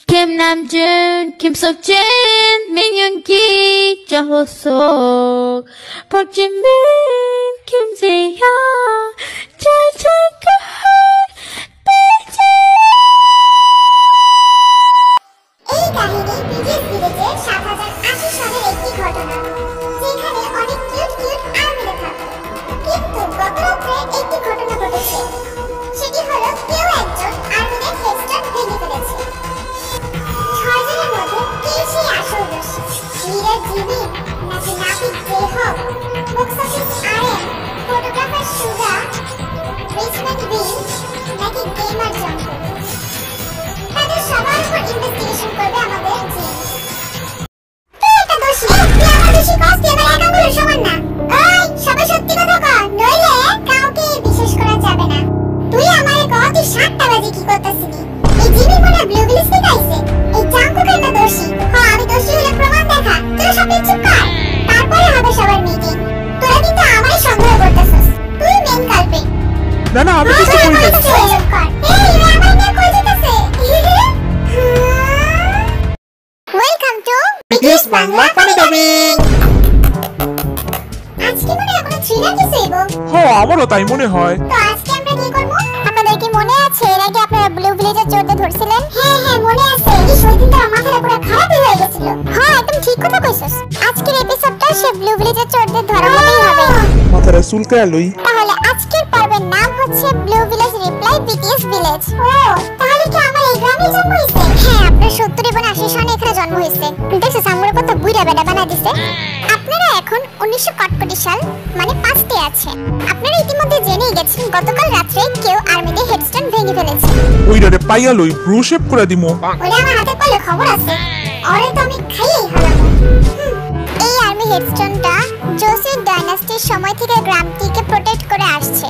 김남준, 김석진, 민윤기, 정호석, 박진민, 김세현, 자작가, 빼자. এই কাহিনী বিদেশ বিদেশে ৭০৮০ সালের একটি ঘটনা, যেখানে অনেক কিউট কিউট আর্মিরা থাকত। কিন্তু গত রাত্রে একটি ঘটনা ঘটেছে। সেটি হলো কেউ একজন আর্মিদের হেডস্টার ভেঙে ফেলেছে। ৬ জনের মধ্যে কে সেই আসল দোষী? লিডার জিমি, নাকি নাপিত J Hope, box office RM, photographer Suga, rich man বিল, নাকি গেমার জঙ্গল? তাদের সবার উপর ইনভেস্টিগেশন করবে আমাদের জিম। কে এটা দোষী? তুই আমার দোষী কস, তুই আমার এক আঙুলের সমান না। ওই সবাই সত্যি কথা কর, নইলে কাউকে বিশ্বাস করা যাবে না। তুই আমারে কহ, তুই ৭টা বাজে কি করতেছিলি? এই জিমি মনে ব্লু গ্লিস থেকে আইছে। এই জাঙ্কুক একটা দোষী। হ্যাঁ, আমি দোষী হলে প্রমাণ দেখা। তোরা সব চুপ কর, তারপরে হবে সবার মিটিং। তোরা কিন্তু আমারই সন্দেহ করতেছিস। তুই মেইন কালপ্রিট। না না, আমি কিছু করি না। এই রে, আমার নিয়ে কই যেতেছে? ওয়েলকাম টু বিটিএস বাংলা পানি দাবিং। আজকে মনে হয় কোনো থ্রিলার কিছু হইব। হ্যাঁ, আমারও তাই মনে হয়। তো আজকে আমরা কি করব? আপনাদের কি মনে আছে এর আগে আপনারা ব্লু ভিলেজের চোরদের ধরছিলেন? হ্যাঁ হ্যাঁ, মনে আছে। এই সেদিন তো আমার মাথাটা পুরো খারাপ হয়ে গেছিল। হ্যাঁ, একদম ঠিক কথা কইছস। আজকের এপিসোডটা সে ব্লু ভিলেজের চোরদের ধরার মতোই হবে। মাথাটা চুলকায় লই। তাহলে আজকের পর্বের নাম হচ্ছে blue village reply BTS village. ও, তাহলে কি আমার এই গ্রামে জন্ম হইছে? হ্যাঁ, আপনার ৭০ এবং ৮০ সনে এখানে জন্ম হইছে। দেখছো সামুরে কত বুইড়া বেটা বানাই দিছে। আপনারা এখন ১৯০০ কটকটি সাল মানে পাস্টে আছেন। আপনারা ইতিমধ্যে জেনেই গেছেন গতকাল রাত্রে কেউ আর্মিতে হেডস্টোন ভেঙে ফেলেছে। ওইটারে পাইয়া লই, ব্রু শেপ করে দিমু। ওটা আমার হাতে পাইলে খবর আছে। ওরে তো আমি খাইয়েই হারাবো। এই আর্মি হেডস্টোনটা জোসিড ডাইনাস্টির সময় থেকে গ্রামটিকে প্রোটেক্ট করে আসছে।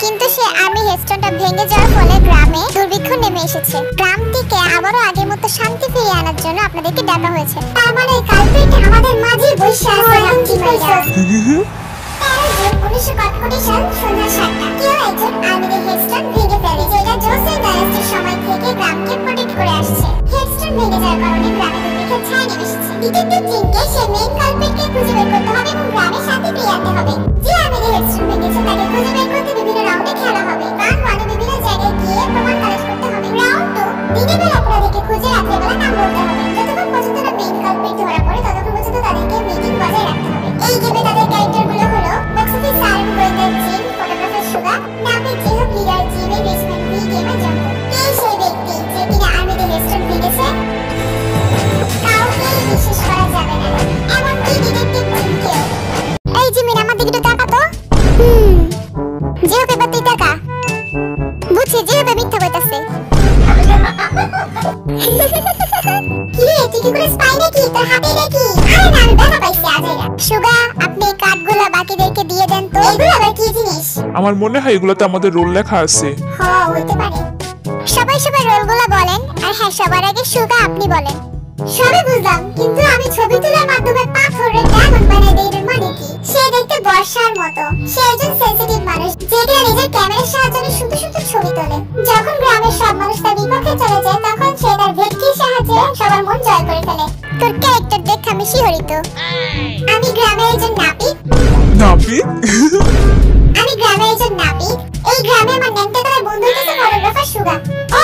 কিন্তু সে আর্মি হেডস্টোনটা ভেঙে যাওয়ার ফলে গ্রামে দুর্ভিক্ষ নেমে এসেছে। গ্রামটিকে আবারও আগের মতো শান্তি ফিরিয়ে আনার জন্য আপনাদেরকে ডাকা হয়েছে। তার মানে কালপ্রিট আমাদের মাঝে বসে আছে। কি কইছো? ১৩ জুন ১৯০০ কটকটি সাল সন্ধ্যা ৭টা কেউ একজন আর্মিদের হেডস্টোন ভেঙে ফেলে, যেটা জোসিড ডাইনাস্টির সময় থেকে গ্রামকে প্রোটেক্ট করে আসছে। হেডস্টোন ভেঙে যাওয়ার কারণে গ্রামে দুর্ভিক্ষের ছায়া নেমে এসেছে। ডিটেকটিভ জিমকে সে মেইন কালপ্রিটকে খুঁজে বের করতে হবে এবং গ্রামে শান্তি ফিরিয়ে আনতে হবে। যে আর্মিদের হেডস্টোন ভেঙেছে তাকে খুঁজে বের করতে বিভিন্ন রাউন্ডে খেলা হবে। রাউন্ড 1 বিভিন্ন জায়গায় গিয়ে প্রমাণ কালেক্ট করতে হবে। রাউন্ড 2 দিনের বেলা অপরাধীকে খুঁজে রাতের বেলা নাম বলতে হবে। যতক্ষণ পর্যন্ত না মেইন কালপ্রিট ধরা পড়ে ততক্ষণ পর্যন্ত তাদেরকে মিটিং বজায় রাখতে হবে। এই গেমে তাদের ক্যারেক্টারগুলো হলো বক্স অফিস আর্ম, গোয়েন্দা জিম, ফটোগ্রাফার সুগা, নাপিত জেহব, লিডার জিমে, রিচম্যান বি, গেমার জঙ্গল। কে সেই ব্যক্তি যে কিনা আর্মিদের হেডস্টোন ভেঙেছে? কাউকে বিশ্বাস করা যাবে না, এমনকি ডিটেকটিভ জিমকেও। এই জিমিন, আমার দিকে একটু তাকা তো। জেহব, এবার তুই তাকা। বুঝছি জেহব মিথ্যা কইতাছে। কি রে, তুই কি করে স্পাই নাকি? তোর হাতে নাকি? আরে না, আমি ব্যথা পাইছি আজেরা। সুগা, আপনি এই কার্ডগুলো বাকিদেরকে দিয়ে দেন তো। এগুলো আবার কি জিনিস? আমার মনে হয় এগুলোতে আমাদের রোল লেখা আছে। হ্যাঁ, হইতে পারে। সবাই সবার রোলগুলো বলেন, আর হ্যাঁ, সবার আগে সুগা আপনি বলেন। সবই বুঝলাম, কিন্তু আমি ছবি তোলার মাধ্যমে পাথরের ডায়মন্ড বানাই দেই, এর মানে কি? সে দেখতে বর্ষার মতো। সে একজন সেনসিটিভ মানুষ, যে কিনা নিজের ক্যামেরার সাহায্যে সুন্দর সুন্দর ছবি তোলে। যখন গ্রামের সব মানুষ তার বিপক্ষে চলে যায়, তখন সে তার ভেটকির সাহায্যে সবার মন জয় করে ফেলে। তোর ক্যারেক্টার দেখে আমি শিহরিত। আমি গ্রামের একজন নাপিত। নাপিত? আমি গ্রামের একজন নাপিত। এই গ্রামে আমার নেংটাকালের বন্ধু হচ্ছে ফটোগ্রাফার সুগা। ও,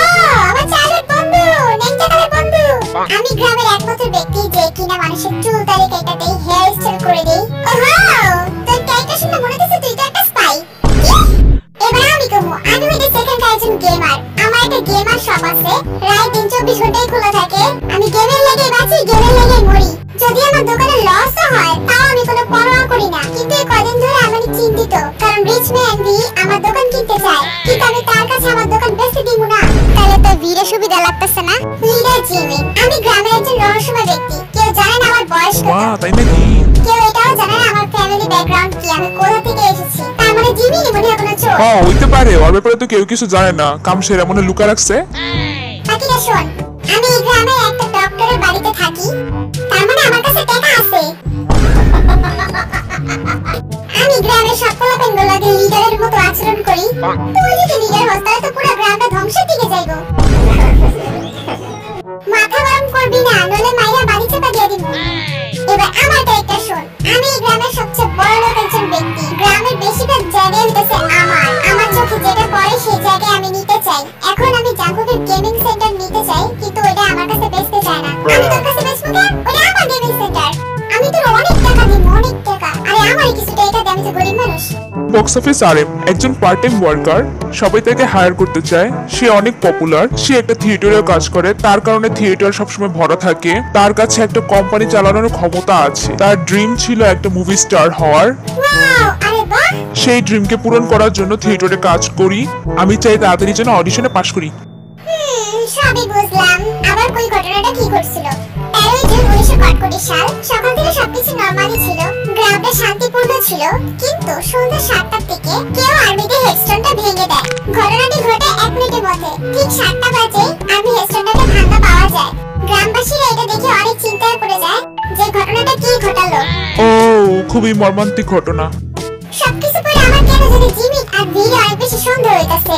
আমার চাইল্ডহুড বন্ধু, নেংটাকালের বন্ধু। আমি গ্রামের একমাত্র ব্যক্তি যে কিনা মানুষের চুল দাড়ি কেটে হেয়ার স্টাইল করে দেই। ওহো, তোর ক্যারেক্টার শুনে মনে হচ্ছে তুই তো একটা স্পাই। এবার আমি কমু, আমি হইতে সেকেন্ড একজন গেমার। আমার একটা গেমার শপ আছে, রাত দিন ২৪ ঘন্টাই খোলা থাকে। আমি গেমের লেগে বাঁচি, গেমের লেগে মরি। যদি আমার দোকানে লসও হয়, তাও আমি কোনো পরোয়া করি না। কিন্তু এই কদিন ধরে আমি চিন্তিত, কারণ রিচম্যান বি আমার দোকান কিনতে চায়, কিন্তু আমি তার কাছে আমার দোকান বেচতে দিব না। তাহলে তো ভিড়ে সুবিধা লাগতেছে না? লিডার জিমি, আমি গ্রামের একজন রহস্যময় ব্যক্তি। কেউ জানে না আমার বয়স কত। বাহ, তাই নাকি? কেউ এটাও জানে না আমার ফ্যামিলি ব্যাকগ্রাউন্ড কি, আমি কোথা থেকে এসেছি। তার মানে জিমি মনে হয় কোনো চোর। হ্যাঁ, হইতে পারে। ওর ব্যাপারে তো কেউ কিছু জানে না, কাম সেরা মনে লুকা রাখছে। বাকিটা শোন, আমি এই গ্রামে একটা ডক্টরের বাড়িতে থাকি, তার মানে আমার কাছে টাকা আছে। আমি গ্রামের সব পোলাপেনগুলোকে লিডারের মতো আচরণ করি। তুই যদি লিডার হস তাহলে তো পুরো গ্রামটা ধ্বংসের দিকে যাইবো। মাথা গরম করবি না, নলে মাইরা বাড়ি চাপা দিয়ে দিব। এবার আমার ক্যারেক্টার শোন। আমি এই গ্রামের সবচেয়ে বড় লোক একজন ব্যক্তি। গ্রামের বেশিরভাগ জায়গায় হইতেছে আমার চোখে যেটা পড়ে সেই জায়গায় আমি নিতে চাই। এখন আমি জাঙ্কুকের গেমিং সেন্টার নিতে চাই, কিন্তু ওটা আমার কাছে বেচতে চায় না। আমি তোর কাছে বেচবো কেন? ওটা আমার গেমিং সেন্টার। আমি তোর অনেক টাকা দিব, অনেক টাকা। আরে আমার কিছু টাকা দে, আমি তো গরিব মানুষ। বক্স অফিস আরএম একজন পার্ট টাইম ওয়ার্কার, সবাই তাকে হায়ার করতে চায়। সে অনেক পপুলার, সে একটা থিয়েটারেও কাজ করে, তার কারণে থিয়েটার সবসময় ভরা থাকে। তার কাছে একটা কোম্পানি চালানোর ক্ষমতা আছে। তার ড্রিম ছিল একটা মুভি স্টার হওয়ার। ওয়াও, আরে বাহ। সেই ড্রিমকে পূরণ করার জন্য থিয়েটারে কাজ করি। আমি চাই তাড়াতাড়ি যেন অডিশনে পাশ করি। সবই বুঝলাম। আবার কই ঘটনাটা কি ঘটছিল? 13 জুন 1941 সাল। সকাল থেকে সবকিছু নরমালি ছিল, গ্রামটা শান্তিপূর্ণ ছিল। কিন্তু সন্ধ্যা 7টার দিকে কেউ আর্মিতে হেডস্টোনটা ভেঙে দেয়। ঘটনাটি ঘটে 1 মিনিটের মধ্যে। ঠিক 7টা বাজে আর্মি হেডস্টোনটাকে ভাঙা পাওয়া যায়। গ্রামবাসীরা এটা দেখে অনেক চিন্তায় পড়ে যায় যে ঘটনাটা কি ঘটালো। ও, খুবই মর্মান্তিক ঘটনা। সবকিছু পরে আমার কেন জানি জিমি আর ভিড়ে অনেক বেশি সন্দেহ হইতাছে।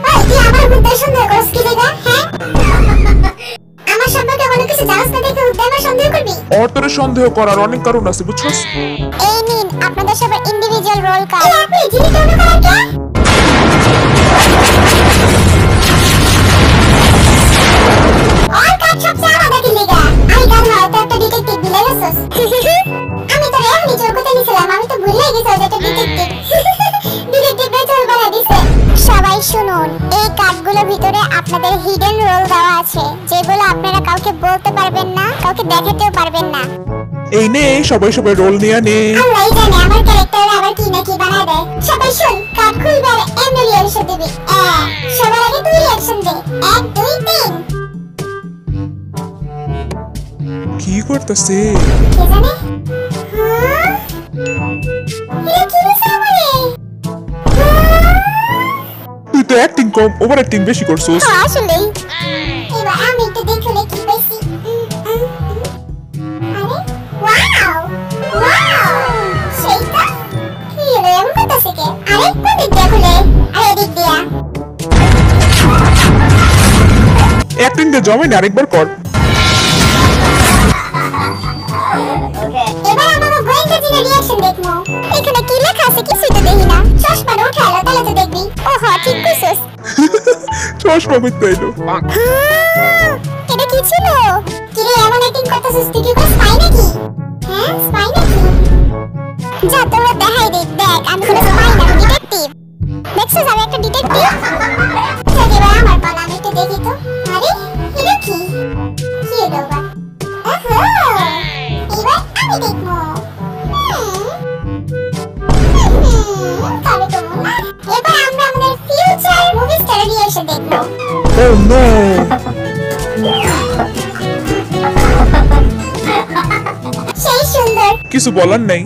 ওই তুই আমার মধ্যে সন্দেহ করছিস কি লাগা? হ্যাঁ, আমার সম্পর্কে কোনো কিছু জানাস না দেখে উদ্দে আমার সন্দেহ করবি? ওর তোরে সন্দেহ করার অনেক কারণ আছে, বুঝছস? এই নিন আপনাদের সবার ইন্ডিভিজুয়াল রোল কার্ড। আপনি জিমি কেন করেন কে? আর কাজ সবচেয়ে আলাদা কি লাগা? আমি কাল হয়তো একটা ডিটেকটিভ বিলে গেছস। আমি তো এমনি জোর কথা নিছিলাম, আমি তো ভুলে গেছি যে এটা ডিটেকটিভ। ডিটেকটিভ বেচল বলা দিছে। সবাই শুনুন, এই কার্ডগুলোর ভিতরে আপনাদের হিডেন রোল দেওয়া আছে, যেগুলো আপনারা কাউকে বলতে পারবেন না, কাউকে দেখাতেও পারবেন না। এই নে, সবাই সবাই রোল নিয়ে নে। আল্লাহই জানে আমার ক্যারেক্টার আবার কি না কি বানায় দেয়। সবাই শুন, কার্ড খুলবে আর এমনি রিঅ্যাকশন দিবি। সবার আগে তুই রিঅ্যাকশন দে। 1 2 3। কি করতেছে? কে জানে? এটা কি দিছে আমারে? তুই তো অ্যাক্টিং কম, ওভার অ্যাক্টিং বেশি করছস। আসলেই। এবার আমি একটু দেখলে কি পাইছি। আরে ওয়াও ওয়াও, সেইটা কি রে? এমন করতেছে কে? আরে কোন দিক দিয়ে খুলে? আরে এদিক দিয়া। অ্যাক্টিং তে জমে না, আরেকবার কর। এবার আমাকে গোয়েন্দা জিনের রিঅ্যাকশন দেখবো। এখানে কি লেখা আছে কিছুই তো দেখি না। চশমাটা উঠাইলো তাহলে তো দেখবি। ওহো, ঠিক কইছস। চশমা মিথ্যা এলো। এটা কি ছিল? কি রে এমন অ্যাক্টিং করতেছিস তুই? কি করে স্পাই নাকি? হ্যাঁ, স্পাই নাকি? যা তোরা দেখাই দে। দেখ আমি কোনো স্পাই না, আমি ডিটেকটিভ। দেখছিস আমি একটা ডিটেকটিভ। চল এবার আমার পালা, আমি একটু দেখি তো। আরে এটা কি? কি হলো বা? ওহো, এবার আমি দেখবো। তবে তো মনে হয় এবার আমরা আমাদের ফিউচার মুভি স্টার রিঅ্যাকশন দেখবো। ও নো, সেই সুন্দর। কিছু বলার নাই।